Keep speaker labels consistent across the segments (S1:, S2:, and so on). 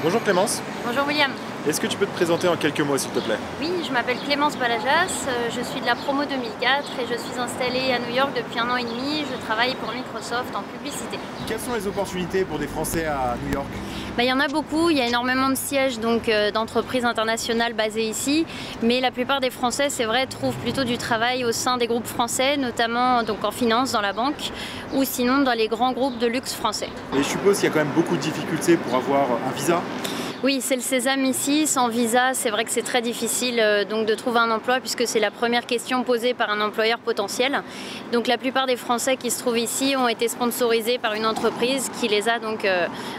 S1: Bonjour Clémence.
S2: Bonjour William.
S1: Est-ce que tu peux te présenter en quelques mots s'il te plaît?
S2: Oui, je m'appelle Clémence Balajas, je suis de la promo 2004 et je suis installée à New York depuis 1 an et demi. Je travaille pour Microsoft en publicité.
S1: Quelles sont les opportunités pour des Français à New York?
S2: Il y en a beaucoup, il y a énormément de sièges d'entreprises internationales basées ici, mais la plupart des Français, c'est vrai, trouvent plutôt du travail au sein des groupes français, notamment donc en finance, dans la banque, ou sinon dans les grands groupes de luxe français.
S1: Et je suppose qu'il y a quand même beaucoup de difficultés pour avoir un visa?
S2: Oui, c'est le sésame ici. Sans visa, c'est vrai que c'est très difficile donc de trouver un emploi puisque c'est la première question posée par un employeur potentiel. Donc la plupart des Français qui se trouvent ici ont été sponsorisés par une entreprise qui les a donc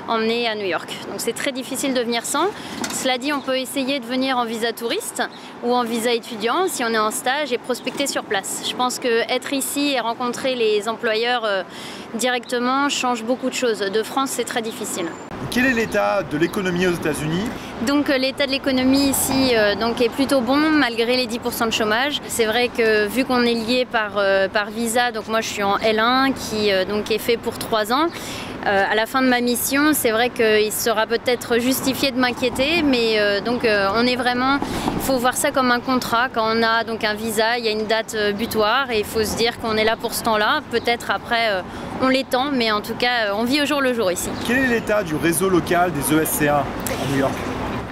S2: emmenés à New York. Donc c'est très difficile de venir sans. Cela dit, on peut essayer de venir en visa touriste ou en visa étudiant si on est en stage et prospecter sur place. Je pense qu'être ici et rencontrer les employeurs directement change beaucoup de choses. De France, c'est très difficile.
S1: Quel est l'état de l'économie aux États-Unis?
S2: Donc l'état de l'économie ici est plutôt bon malgré les 10% de chômage. C'est vrai que vu qu'on est lié par visa, donc moi je suis en L1 qui est fait pour 3 ans. À la fin de ma mission, c'est vrai qu'il sera peut-être justifié de m'inquiéter, mais on est vraiment, il faut voir ça comme un contrat. Quand on a donc un visa, il y a une date butoir et il faut se dire qu'on est là pour ce temps-là. Peut-être après on l'étend, mais en tout cas on vit au jour le jour ici.
S1: Quel est l'état du réseau local des ESCA à New York?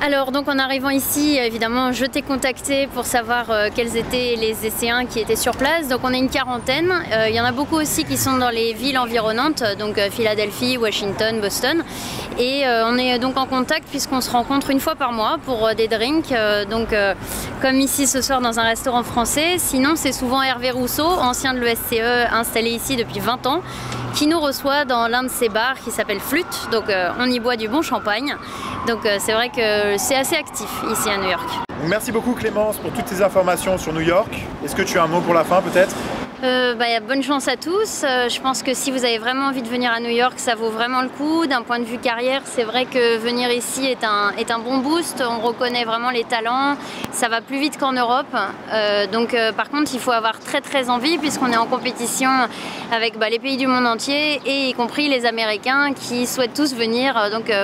S2: Alors donc en arrivant ici, évidemment, je t'ai contacté pour savoir quels étaient les ESCA qui étaient sur place. Donc on est une quarantaine. Il y en a beaucoup aussi qui sont dans les villes environnantes, donc Philadelphie, Washington, Boston. Et on est donc en contact puisqu'on se rencontre une fois par mois pour des drinks. Comme ici ce soir dans un restaurant français. Sinon c'est souvent Hervé Rousseau, ancien de l'ESCE, installé ici depuis 20 ans, qui nous reçoit dans l'un de ses bars qui s'appelle Flûte. Donc on y boit du bon champagne. Donc c'est vrai que c'est assez actif ici à New York.
S1: Merci beaucoup Clémence pour toutes ces informations sur New York. Est-ce que tu as un mot pour la fin peut-être?
S2: Bonne chance à tous. Je pense que si vous avez vraiment envie de venir à New York, ça vaut vraiment le coup. D'un point de vue carrière, c'est vrai que venir ici est un bon boost. On reconnaît vraiment les talents. Ça va plus vite qu'en Europe. Par contre, il faut avoir très envie puisqu'on est en compétition avec les pays du monde entier et y compris les Américains qui souhaitent tous venir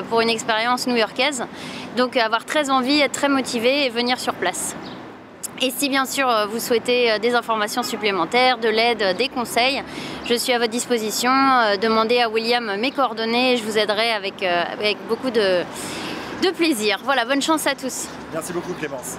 S2: pour une expérience new-yorkaise. Donc avoir très envie, être très motivé et venir sur place. Et si bien sûr vous souhaitez des informations supplémentaires, de l'aide, des conseils, je suis à votre disposition. Demandez à William mes coordonnées et je vous aiderai avec beaucoup de plaisir. Voilà, bonne chance à tous.
S1: Merci beaucoup Clémence.